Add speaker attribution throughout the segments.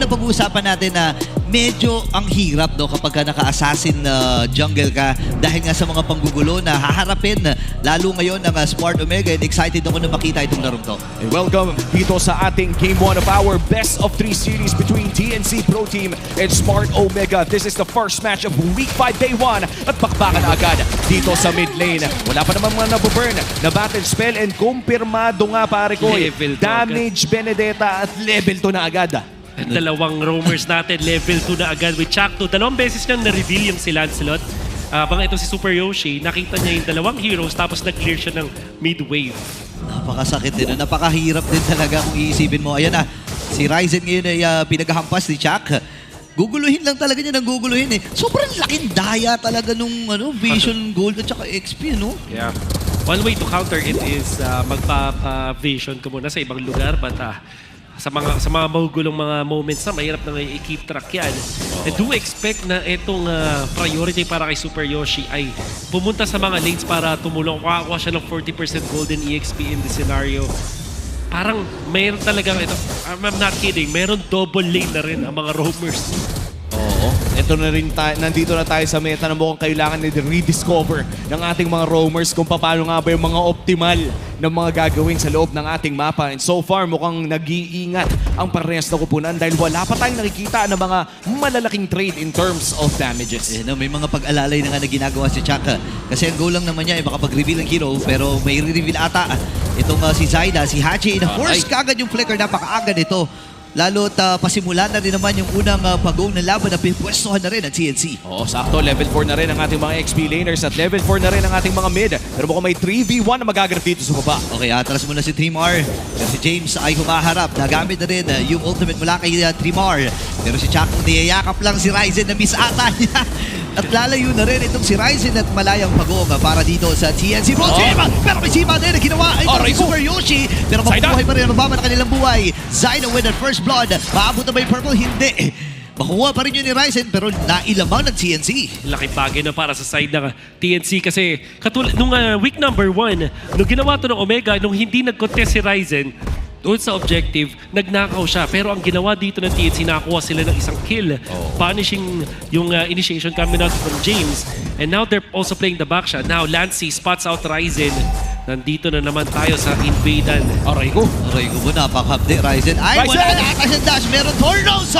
Speaker 1: napag-uusapan natin na medyo ang hirap no, kapag naka-assassin jungle ka dahil nga sa mga panggugulo na haharapin lalo ngayon ng Smart Omega, and excited ako na makita itong larong to.
Speaker 2: And welcome dito sa ating Game 1 of our Best of 3 series between TNC Pro Team and Smart Omega. This is the first match of Week 5 Day 1 at bakbakan na agad dito sa mid lane. Wala pa naman mga nabuburn na battle spell and kumpirmado nga pare ko. Damage Benedetta at level 2 na agad.
Speaker 3: At dalawang roamers natin, level 2 na agad with Chakto. Dalawang beses niyang na-reveal yung si Lancelot. Habang ito si Super Yoshi, nakita niya yung dalawang heroes tapos nag-clear siya ng mid-wave.
Speaker 1: Napakasakit din. Napakahirap din talaga kung iisipin mo. Ayan na, si Ryzen ngayon ay pinaghahampas ni Chak. Guguluhin lang talaga niya ng guguluhin eh. Sobrang laking daya talaga nung Vision Gold at saka XP, no?
Speaker 3: Yeah. One way to counter it is magpa-vision ka muna sa ibang lugar, but sa mga magugulong mga moments na mahirap na i-keep track yan. I do expect na itong priority para kay Super Yoshi ay pumunta sa mga lanes para tumulong. Kuha siya ng 40% golden EXP in the scenario. Parang mayroon talagang ito, I'm not kidding, mayroon double lane na rin ang mga roamers.
Speaker 2: Oo. Ito na rin nandito na tayo sa meta na mukhang kailangan na rediscover ng ating mga roamers kung paano nga ba yung mga optimal na mga gagawin sa loob ng ating mapa. And so far, mukhang nag-iingat ang parehas na kupunan dahil wala pa tayong nakikita ng mga malalaking trade in terms of damages.
Speaker 1: Eh, no, may mga pag-alalay na nga na ginagawa si Chaka. Kasi ang goal lang naman niya ay makapag-reveal ng hero, pero may re-reveal ata itong si Zaida, si Hachi. Na-force kagad yung flicker, napaka-agad ito. Lalo't pasimula na rin naman yung unang pag-go ng laban na pinipwestohan na rin ang TNC.
Speaker 2: Oo, sakto. Level 4 na rin ang ating mga XP laners at level 4 na rin ang ating mga mid. Pero mukhang may 3v1 na magaganap dito sa baba.
Speaker 1: Okay, atras muna si Trimar. Pero si James ay humaharap. Nagamit na rin yung ultimate mula kay Trimar. Pero si Chakmo niyayakap lang si Ryzen na miss ata niya. At lalayo na rin itong si Ryzen at malayang pagong para dito sa TNC Pro Team. Pero may sima din na ginawa ay Super Yoshi. Pero mabubuhay pa rin ang mababa na kanilang buhay. Zaida with that first blood. Maabot na ba yung purple? Hindi. Makuha pa rin yun ni Ryzen pero nailamang ng TNC.
Speaker 3: Laking bagay na para sa side ng TNC kasi katulad nung week number 1, nung ginawa to ng Omega, nung hindi nag-contest si Ryzen, doon sa objective, nagnakaw siya. Pero ang ginawa dito ng TNC, nakakuha sila ng isang kill. Punishing yung initiation coming out from James. And now they're also playing the back shot. Now Lancy spots out Ryzen. Nandito na naman tayo sa invadan.
Speaker 1: Aray ko po, napakabdi Ryzen. Ay, wala na ata siyang dash. Meron tornos.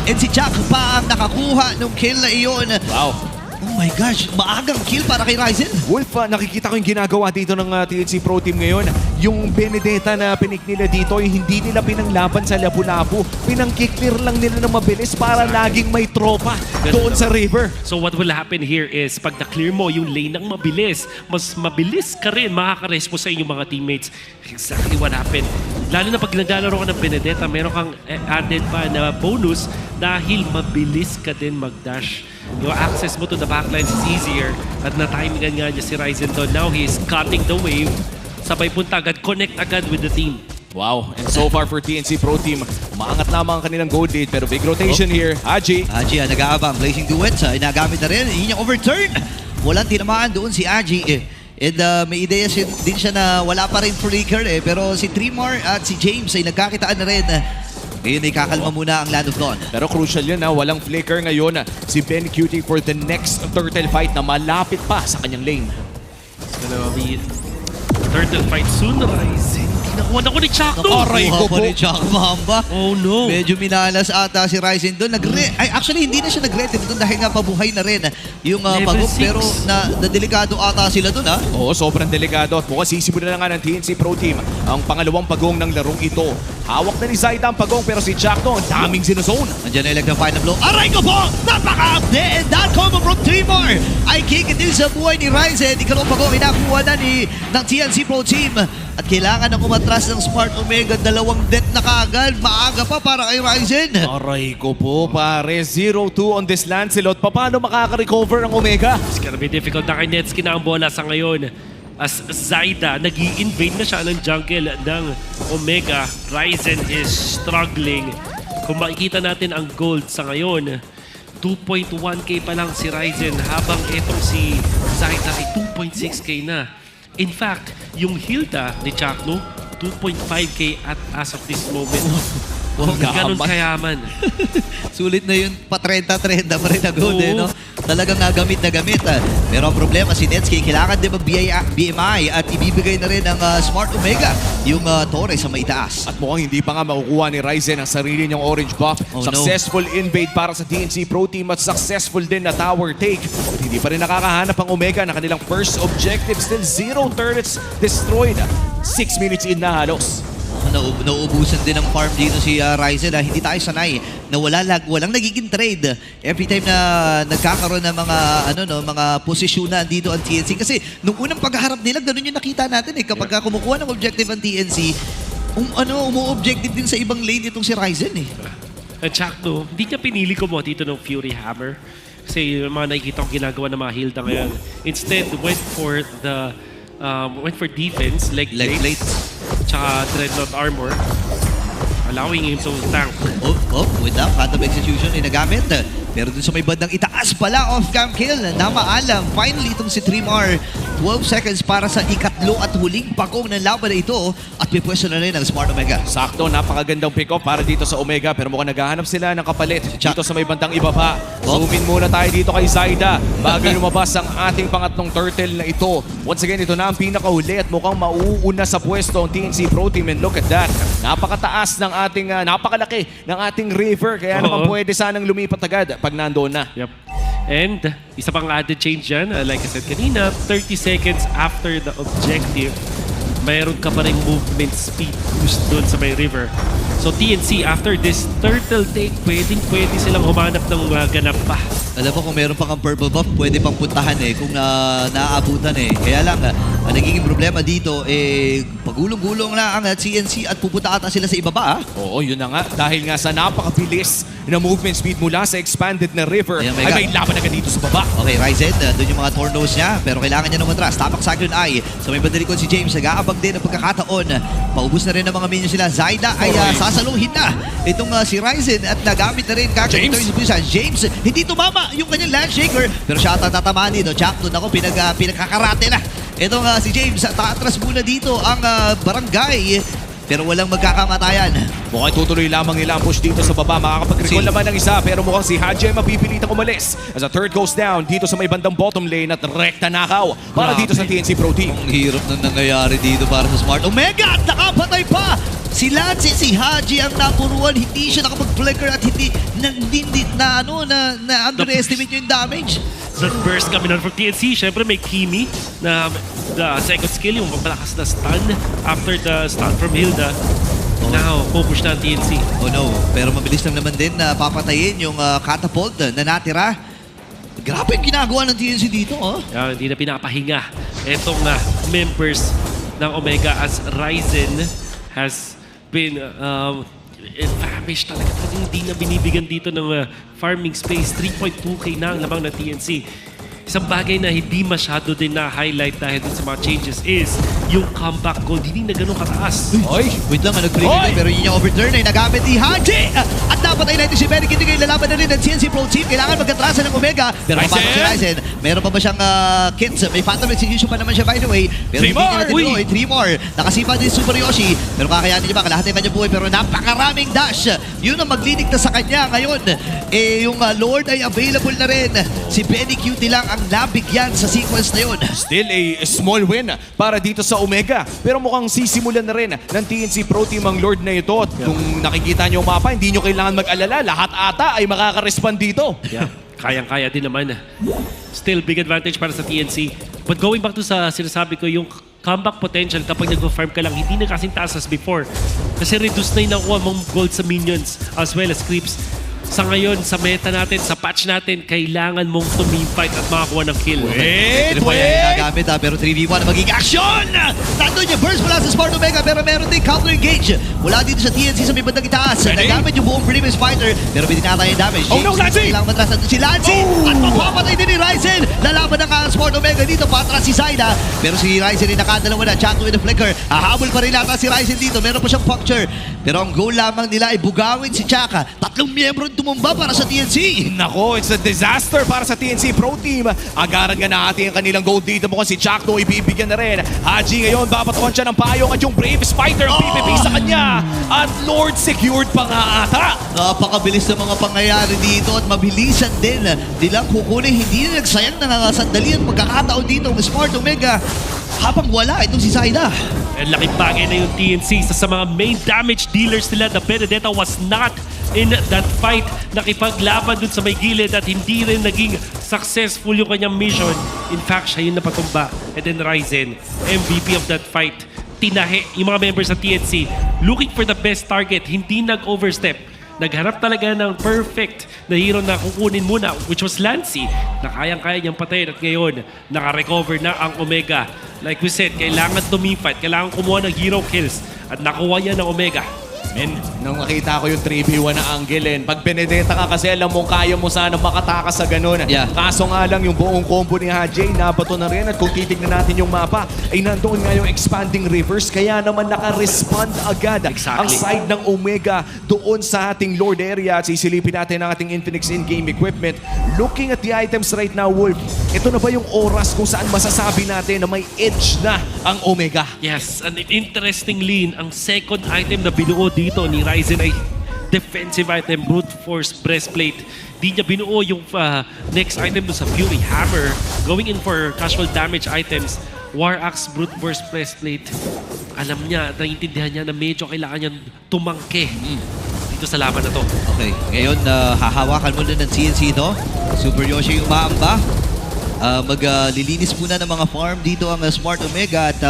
Speaker 1: And si Chak pa ang nakakuha nung kill na iyon.
Speaker 2: Wow.
Speaker 1: Oh my gosh, maagang kill para kay Ryzen.
Speaker 2: Wolf, nakikita ko yung ginagawa dito ng TNC Pro Team ngayon. Yung Benedetta na pinik nila dito, yung hindi nila pinanglaban sa Lapu-Lapu. Pinang-clear lang nila na mabilis para laging may tropa doon sa river.
Speaker 3: So what will happen here is pag na-clear mo yung lane ng mabilis, mas mabilis ka rin makaka-respo sa inyong mga teammates. Exactly what happened. Lalo na pag naglalaro ka ng Benedetta, meron kang added pa na bonus dahil mabilis ka din mag-dash. Yung access mo to the backlines is easier at na-timingan nga niya si Ryzen doon. Now he is cutting the wave. Sabay punta agad, connect agad with the team.
Speaker 2: Wow, and so far for TNC Pro Team, umaangat lamang ang kanilang gold lead pero big rotation here. Haji
Speaker 1: nag-aabang, Blazing Duets, nagamit na rin. Yun yung overturn. Walang tinamaan doon si Haji. And may ideya din siya na wala pa rin flicker pero si Trimar at si James ay nagkakitaan na rin. Ngayon ay kakalma muna ang Land of Dawn.
Speaker 2: Pero crucial yun walang flicker ngayon si Ben Cutie for the next turtle fight na malapit pa sa kanyang lane.
Speaker 3: It's gonna be turtle fight soon, Ryzen. Nakuha na ko ni Chakto!
Speaker 1: Aray ko po ni Chak Mahamba.
Speaker 3: Oh no!
Speaker 1: Medyo minalas ata si Ryzen doon. Actually, hindi na siya nag-retin doon dahil nga pabuhay na rin yung pagok. Pero na-delikado ata sila doon
Speaker 2: Oo, sobrang delikado. At mukhang sisimulan na nga ng TNC Pro Team ang pangalawang pagong ng larong ito. Hawak na ni Zaida ang pagong pero si Chakto ang daming sinozone.
Speaker 1: Nandiyan na elect ng final blow. Aray ko po! Napaka-upde! And that combo from Trimar ay kick din sa buhay ni Ryzen. Ikalong pagong inakuha na ng TNC Pro Team. At kailangan na umatras ng Smart Omega. 2 death na kaagad. Maaga pa para kay Ryzen.
Speaker 2: Aray ko po pare. 0-2 on this Lancelot. Paano makaka-recover ang Omega?
Speaker 3: It's gonna be difficult na kay Netsky na ang bola sa ngayon. As Zaida, nag-i-invade na siya ng jungle ng Omega. Ryzen is struggling. Kung makikita natin ang gold sa ngayon, 2.1k pa lang si Ryzen habang itong si Zaida ay 2.6k na. In fact, yung Hilda ni Chakno, 2.5k as of this moment. Ganun kayaman.
Speaker 1: Sulit na yun, pa 30-30 pa rin na gold
Speaker 3: Oo.
Speaker 1: no? Talagang gamit na gamit. Pero ang problema, si Netsky, kailangan din mag-BMI at ibibigay na rin ng Smart Omega yung Torre sa maitaas.
Speaker 2: At mukhang hindi pa nga makukuha ni Ryzen ang sarili niyang orange buff.
Speaker 1: Oh, no.
Speaker 2: Successful invade para sa TNC Pro Team at successful din na tower take. At hindi pa rin nakakahanap ang Omega na kanilang first objective. Still 0 turrets destroyed. 6 minutes in na halos.
Speaker 1: Nauubusan din ng farm dito si Ryzen. Hindi tayo sanay na walang nagiging trade every time na nagkakaroon ng mga posisyonan dito ang TNC. Kasi nung unang pagharap nila, ganun yung nakita natin kapag kumukuha ng objective ang TNC, umu-objective din sa ibang lane itong si Ryzen
Speaker 3: At Chakno, hindi niya pinili ko mo dito ng Fury Hammer. Kasi yung mga nakikita kong ginagawa ng mga Hilda ngayon. Instead, went for defense, leg plates, tsaka Dreadnought Armor, allowing him to tank.
Speaker 1: With that, Phantom Execution ay nagamit. Pero dun sa may bandang itaas pala, off-cam kill na maalam. Finally, itong si Trimar, 12 seconds para sa ikatlo at huling pakong ng laban na ito at may pwesto na rin ang Smart Omega.
Speaker 2: Sakto, napakagandang pick-up para dito sa Omega pero mukhang naghahanap sila ng kapalit dito sa may bandang ibaba. Zoom in muna tayo dito kay Zaida bago lumabas ang ating pangatlong turtle na ito. Once again, ito na ang pinakahuli at mukhang mauuna sa pwesto ang TNC Pro Team and look at that. Napakataas ng ating, napakalaki ng ating river kaya naman pwede sanang lumipat agad pag nandoon na.
Speaker 3: Yep. And isa pang added change dyan, like I said kanina, 30 seconds after the objective, mayroon ka pa rin movement speed boost doon sa may river. So TNC, after this turtle take, pwede silang humanap ng ganap pa.
Speaker 1: Alam mo kung meron pang ang purple buff, pwede pang puntahan kung naaabutan Kaya lang, ang nagiging problema dito, pagulong-gulong na ang CNC at pupunta ata sila sa ibaba.
Speaker 2: Oo, yun na nga. Dahil nga sa napakabilis na movement speed mula sa expanded na river,
Speaker 1: Ayan,
Speaker 2: ay may laban agad dito sa baba.
Speaker 1: Okay, Ryzen, doon yung mga tornos niya, pero kailangan niya naman atras. Tapak Cyclone Eye. So may bandalikon si James, nag-aabag din ang pagkakataon. Paubos na rin ang mga minions sila. Zaida ay sasaluhin na itong si Ryzen at nagamit na rin James, hindi tumama yung kanyang landshaker, pero siya tatamaan dito. Jackton, ako, pinagkakarate na. Itong si James, taatras muna dito ang barangay, pero walang magkakamatayan.
Speaker 2: Mukhang tutuloy lamang nila ang push dito sa baba. Makakapag-recall naman ng isa pero mukhang si Haji ay mapipilitang umalis. As a third goes down dito sa may bandang bottom lane at rekta nakaw para dito sa TNC Pro Team.
Speaker 1: Ang hirap na nangyayari dito para sa Smart Omega at nakapatay pa! Si Lance, si Haji ang napuruan, hindi siya nakapag-flicker at hindi underestimate yung damage.
Speaker 3: The burst kami nun for TNC. Siyempre may Kimi na the second skill, yung malakas na stun after the stun from Hilda. Now, pupush na ang TNC.
Speaker 1: Oh no, pero mabilis lang naman din na papatayin yung catapult na natira. Grabe yung ginagawa ng TNC dito,
Speaker 3: Hindi na pinapahinga etong members ng Omega as Ryzen has been famished talaga. Hindi na binibigyan dito ng farming space. 3.2k na ang lamang ng TNC. Isang bagay na hindi masyado din na-highlight dahil dun sa mga changes is yung comeback gold. Hindi na ganun kataas.
Speaker 1: Oy, wait lang, nag-trigger pero yun yung overturn ay nagamit ni Haji. At dapat ay natin si Benny Kindig ay lalaban na rin ng CNC Pro Team. Kailangan magkatrasan ng Omega. Pero mapasok si Ryzen. Meron pa ba siyang kits? May Phantom Execution pa naman siya by the way. Pero hindi niya na-deploy. 3 more. Nakasipa din Super Yoshi. Pero kakayanin niya ba? Kalahati ng kanyang buhay. Pero napakaraming dash. Yun ang magliligtas sa kanya ngayon. Yung Lord ay available na rin. Si Benny Cutie lang ang nabigyan sa sequence na yun.
Speaker 2: Still a small win para dito sa Omega. Pero mukhang sisimulan na rin ng TNC Pro Team ang Lord na ito. At kung nakikita nyo ang mapa, hindi nyo kailangan mag-alala. Lahat ata ay makaka-respond dito.
Speaker 3: Yeah, kayang-kaya din naman. Still, big advantage para sa TNC. But going back to sa sinasabi ko, yung comeback potential kapag nag-farm ka lang, hindi na kasing taas as before. Kasi reduce na yung nakuha mong gold sa minions as well as creeps. Sa ngayon, sa meta natin, sa patch natin, kailangan mong tumimfight at makakuha ng kill.
Speaker 1: Wait! Nagamit pero 3v1 na magiging action! Nandun yung burst mula sa Smart Omega pero meron din counter engage mula dito sa TNC sa may bandang itaas. Nagamit yung buong previous fighter pero binigyan yung damage.
Speaker 2: Oh no, Lancy!
Speaker 1: Kailangan matras natin si Lancy! At mapapatay din ni Ryzen! Lalaban na ka ang Smart Omega dito, patras si Zaida. Pero si Ryzen ay nakadalawa na, Chato with the flicker. Hahabol pa rin nata si Ryzen dito, meron pa siyang puncture. Pero ang goal lamang nila ay bugawin si Chaka. 3 miyembro tumumba para sa TNC.
Speaker 2: Nako, it's a disaster para sa TNC Pro Team. Agaran nga natin ang kanilang gold dito. Mukhang si Chakno ibibigyan na rin. Haji ngayon, babatuan siya ng payong at yung Brave Spider ang PPP sa kanya. At Lord secured pa nga ata.
Speaker 1: Napakabilis ng mga pangyayari dito at mabilisan din. Nilang kukunin, hindi na nagsayang nangangasandali ang pagkakataon dito ng Smart Omega habang wala itong si Zaida.
Speaker 3: Laking bagay na yung TNC sa mga main damage dealers nila. The Benedetta was not in that fight. Nakipaglaban dun sa may gilid at hindi rin naging successful yung kanyang mission. In fact, siya yung napatumba. And then Ryzen, MVP of that fight. Tinahe yung mga members sa TNC looking for the best target. Hindi nag-overstep. Nagharap talaga ng perfect na hero na kukunin muna, which was Lancy, na kayang-kaya niyang patayin at ngayon, naka-recover na ang Omega. Like we said, kailangan tumifight, kailangan kumuha ng hero kills at nakuha yan ng Omega.
Speaker 2: Men, nung nakita ko yung 3v1 na angle, pag Benedetta ka kasi alam mo kaya mo sana makatakas sa ganun.
Speaker 1: Yeah.
Speaker 2: Kaso nga lang yung buong combo ni Haji, nabato na rin at kung titignan natin yung mapa, ay nandoon nga yung expanding rivers kaya naman naka-respond agad
Speaker 3: Exactly.
Speaker 2: ang side ng Omega doon sa ating Lord area at sisilipin natin ang ating Infinix in-game equipment. Looking at the items right now, Wolf, ito na ba yung oras kung saan masasabi natin na may edge na ang Omega?
Speaker 3: Yes, and interestingly, ang second item na binuo dito ni Ryzen ay defensive item, brute force breastplate. Di niya binuo yung next item doon sa Fury Hammer. Going in for casual damage items, War Axe, brute force breastplate. Alam niya, naiintindihan niya na medyo kailangan niyang tumangke dito sa laban na to.
Speaker 1: Okay, ngayon hahawakan muna ng CNC ito. Super Yoshi yung umaamba. Maglilinis muna ng mga farm dito ang Smart Omega at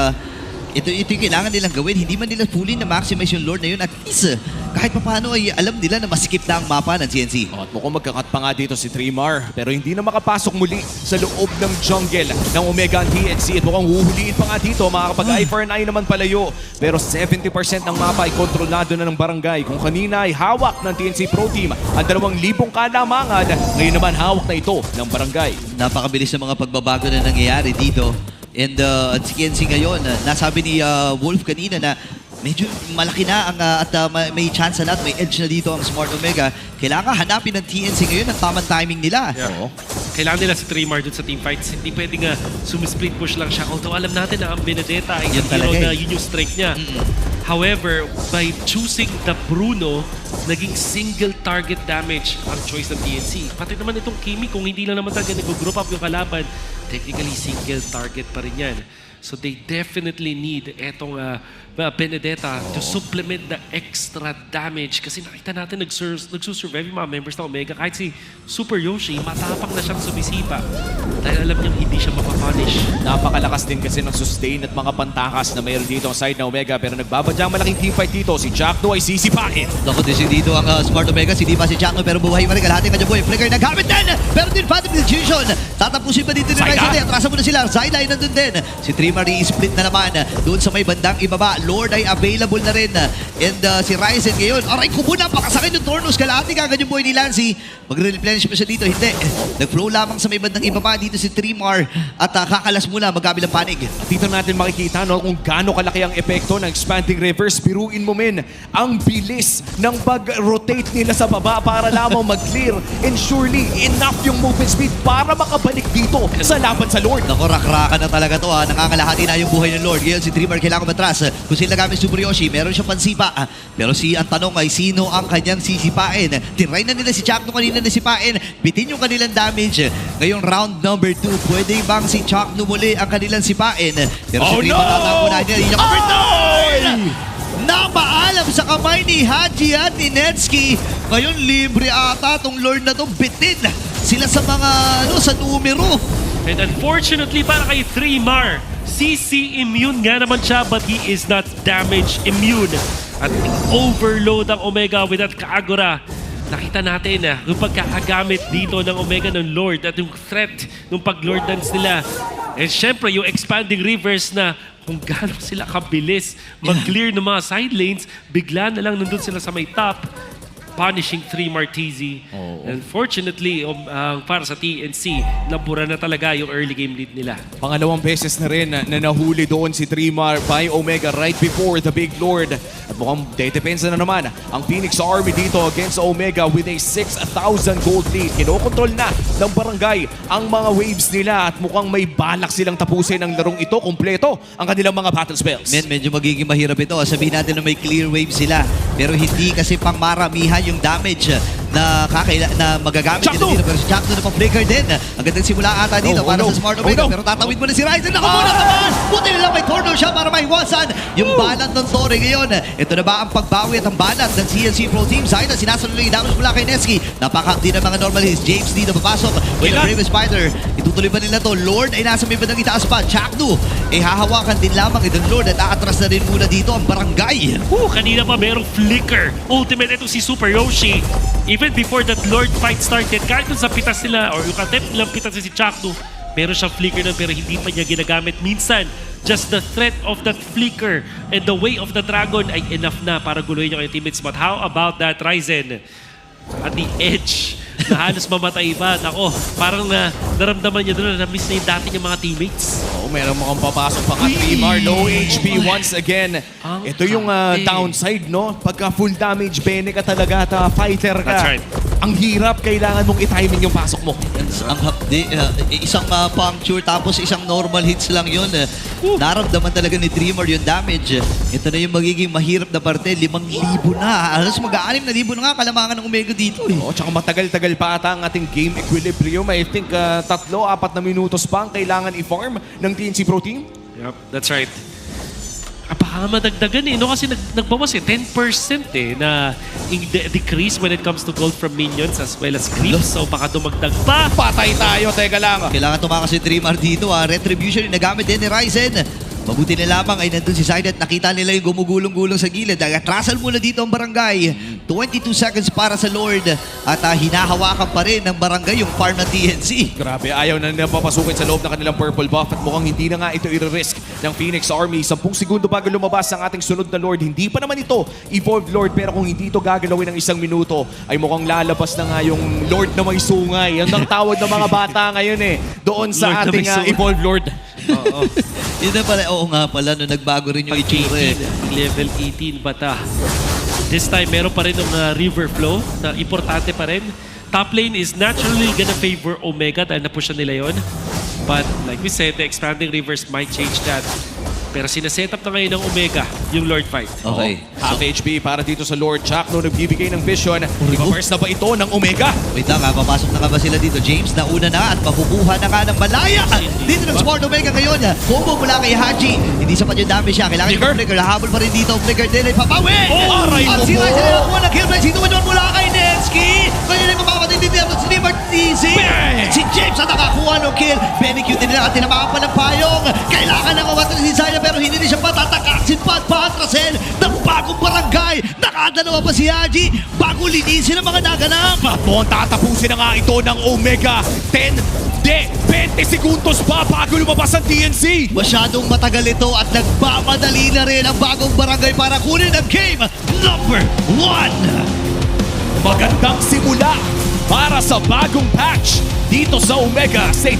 Speaker 1: ito yung kailangan nilang gawin. Hindi man nila fully na maximize yung Lord na yun. At least, kahit papaano ay alam nila na masikip na ang mapa ng CNC.
Speaker 2: At mukhang magkakat pa nga dito si Trimar pero hindi na makapasok muli sa loob ng jungle ng Omega and TNC. At mukhang huhuliin pa nga dito, makakapag-eye for an eye naman palayo. Pero 70% ng mapa ay kontrolado na ng barangay. Kung kanina ay hawak ng TNC Pro Team ang 2,000 kalamangan, ngayon naman hawak na ito ng barangay.
Speaker 1: Napakabilis ng mga pagbabago na nangyayari dito. And si Kenzie ngayon, nasabi ni Wolf kanina na medyo malaki na ang, may chance na may edge na dito ang Smart Omega. Kailangan hanapin ng TNC ngayon ang tamang timing nila.
Speaker 2: Oo.
Speaker 3: Kailangan nila si Trimar dun sa team fights. Hindi pwedeng sumisplit push lang siya. Although alam natin na ang Benedetta ay
Speaker 1: Yun
Speaker 3: hero
Speaker 1: talaga
Speaker 3: na
Speaker 1: eh.
Speaker 3: yun yung strength niya. However, by choosing the Bruno, naging single target damage ang choice ng TNC. Pati naman itong Kimi, kung hindi lang naman talaga nag-group up yung kalaban, technically single target pa rin yan. So they definitely need etong Benedetta to supplement the extra damage. Kasi nakita natin nagsusurvive yung mga members ng Omega. Kahit si Super Yoshi, matapang na siyang sumisipa. Dahil alam niyang hindi siya mapapunish.
Speaker 2: Napakalakas din kasi ng sustain at mga pantakas na mayroon dito ang side ng Omega pero nagbabadyang malaking teamfight dito. Si Jackdo ay sisipain.
Speaker 1: Dako din dito ang Smart Omega. Si Diva si Chakno pero buhay pa rin. Kalahati kanya buhay. Flicker nagamit din. Pero din Phantom Execution. Tatapusin pa dito ni
Speaker 2: Zaida.
Speaker 1: Ryzen. Atrasan mo na sila. Zaida ay nandun din. Si Trimar i-split na naman. Doon sa may bandang ibaba. Lord ay available na rin. And si Ryzen ngayon. Aray ko muna. Pakasakit yung Tornos. Kalahati kagad yung buhay ni Lancy. Magre-replenish pa siya dito. Hindi. Nag-flow lamang sa may bandang ibaba. Dito si Trimar. At kakalas muna. Magkabilang panig.
Speaker 2: At dito natin makikita no, kung gaano kalaki ang epekto ng expanding rivers. Biruin mo men, ang bilis ng pag-rotate nila sa baba para lamang mag-clear. And surely, enough yung movement speed para makabalik dito sa laban sa Lord.
Speaker 1: Naku, rakrakan na talaga to ha. Nangangalahati na yung buhay ng Lord. Ngayon si Dreamer kailangan matras. Kung sila gamit Super Yoshi, meron siyang pansipa. Pero ang tanong ay sino ang kanyang sisipain? Tinry na nila si Chakno kanina na sipain. Bitin yung kanilang damage. Ngayong round number 2, pwede bang si Chakno muli ang kanilang sipain? Pero
Speaker 2: Oh,
Speaker 1: si Dreamer
Speaker 2: no!
Speaker 1: ang na niya. Napaalam sa kamay ni Haji at ni Netsky. Ngayon libre ata tong Lord na to. Bitin sila sa mga sa numero.
Speaker 3: And unfortunately para kay Trimar, CC immune nga naman siya but he is not damage immune. At overload ang Omega with that Kaagura. Nakita natin yung pagkakagamit dito ng Omega ng Lord at yung threat ng pag-Lord dance nila. And syempre yung expanding rivers na kung gaano sila kabilis mag-clear ng mga side lanes, bigla na lang nandun sila sa may top. punishing 3 Martizi. Unfortunately, para sa TNC, nabura na talaga yung early game lead nila.
Speaker 2: Pangalawang beses na rin na nahuli doon si Trimar by Omega right before the Big Lord. At mukhang dedepensa na naman ang Phoenix Army dito against Omega with a 6,000 gold lead. Kinokontrol na ng barangay ang mga waves nila at mukhang may balak silang tapusin ang larong ito. Kompleto ang kanilang mga battle spells.
Speaker 1: Men, medyo magiging mahirap ito. Sabihin natin na may clear wave sila. Pero hindi kasi pang maramihan yung damage na magagamit
Speaker 2: Chakno!
Speaker 1: nila dito. Pero si Chakno na pa-flicker din. Ang gandang simula ata dito
Speaker 2: Oh,
Speaker 1: para
Speaker 2: no.
Speaker 1: sa Smart Omega.
Speaker 2: Oh, no.
Speaker 1: Pero tatawid mo na si Ryzen. Nakamuna naman! Buti nila may corner siya para maiwasan yung balat ng Torre ngayon. Ito na ba ang pagbawi at ang balat ng CNC Pro Team? Zaida, sinasunod lang yung damage mula kay Neski. Napakakti ng mga normalist. James dito papasok with the
Speaker 2: Kailan?
Speaker 1: Brave Spider. Itutuloy ba nila to? Lord ay nasa may bandang itaas pa. Chakno, hahawakan din lamang itong Lord at aatras na rin muna dito ang barangay.
Speaker 3: Kanina pa merong flicker. Ultimate ito si Super Yoshi. Even before that Lord fight started, kahit dun sa pitas nila or yung attempt nilang pitas si Chakno, meron siyang flicker nun pero hindi pa niya ginagamit. Minsan, just the threat of that flicker and the way of the dragon ay enough na para guluhin yung kanyang teammates. But how about that Ryzen? At the edge, na halos mamatay pa. Ako, parang naramdaman niya doon na na-miss na yung dati niyang mga teammates.
Speaker 2: Oh, meron mukhang papasok pa ka Trimar. Low HP once again.
Speaker 3: Ang
Speaker 2: Ito yung
Speaker 3: kate.
Speaker 2: downside, no? Pagka full damage, bene ka talaga at fighter ka.
Speaker 3: That's right.
Speaker 2: Ang hirap, kailangan mong i-timing yung pasok mo.
Speaker 1: Ang hapdi, isang puncture tapos isang normal hits lang yun. Naramdaman talaga ni Dreamer yung damage. Ito na yung magiging mahirap na parte. 5,000 na. Alas mag-6,000 na nga kalamangan ng Omega dito.
Speaker 2: Oh, tsaka matagal-tagal pa ata ang ating game equilibrium. I think 3-4 na minutos pa ang kailangan i-farm ng TNC Pro Team.
Speaker 3: Yep, that's right. Baka madagdagan no? Kasi nagbawas 10% na decrease when it comes to gold from minions as well as creeps. So baka dumagdag pa.
Speaker 2: Patay tayo, teka lang.
Speaker 1: Kailangan tumakas si Dreamer dito. Retribution yung nagamit din ni Ryzen. Mabuti na lamang ay nandun si Zayda at nakita nila yung gumugulong-gulong sa gilid. Atrasal muna dito ang barangay. 22 seconds para sa Lord. At hinahawakan pa rin ng barangay yung farm ng TNC.
Speaker 2: Grabe, ayaw na nila papasukin sa loob ng kanilang purple buff at mukhang hindi na nga ito i-risk ng Phoenix Army. 10 segundo bago lumabas ang ating sunod na Lord. Hindi pa naman ito Evolved Lord, pero kung hindi ito gagalawin ng 1 minuto, ay mukhang lalabas na nga yung Lord na may sungay. Yan ang tawag ng mga bata ngayon doon sa
Speaker 3: Lord na may
Speaker 2: ating
Speaker 3: sungay.
Speaker 2: Evolved Lord.
Speaker 3: Oo.
Speaker 1: Yun na pala, oo nga pala, no, nagbago rin yung itsura.
Speaker 3: 18, level 18 bata. This time, meron pa rin ng river flow na importante pa rin. Top lane is naturally gonna favor Omega dahil napushan nila yon. But like we said, the expanding rivers might change that. Pero sinaset up na ngayon ng Omega yung Lord fight.
Speaker 1: Okay.
Speaker 2: Half HP para dito sa Lord. Chakno nagbibigay ng vision. Reverse na ba ito ng Omega?
Speaker 1: Wait lang, papasok na nga ba sila dito? James, nauna na at makukuha na nga ng malaya. Dito ng Smart Omega ngayon. Combo mula kay Haji. Hindi sapat yung damage siya. Kailangan yung flicker. Habol pa rin dito. Flicker din ay papawi.
Speaker 2: aray
Speaker 1: At
Speaker 2: mo
Speaker 1: si
Speaker 2: po.
Speaker 1: Ryzen ay nakuha ng kill by Sino Manuel mula kay Nevsky. Ngayon ay mapapatid din dito si Martizi. Si James ang nakakuha ng kill. Benecute din nila at tinamaan pa ng payong. Kailangan na kumatin si Zaya pero hindi rin siya patatakasin pa at paatrasin ng bagong barangay. Nakadalawa pa si Haji bago linisin ang mga naganap.
Speaker 2: Mukhang tatapusin na nga ito ng Omega. 20 segundos pa bago lumabas ang TNC.
Speaker 1: Masyadong matagal ito at nagmamadali na rin ang bagong barangay para kunin ang game number 1.
Speaker 2: Magandang simula para sa bagong patch dito sa Omega. Say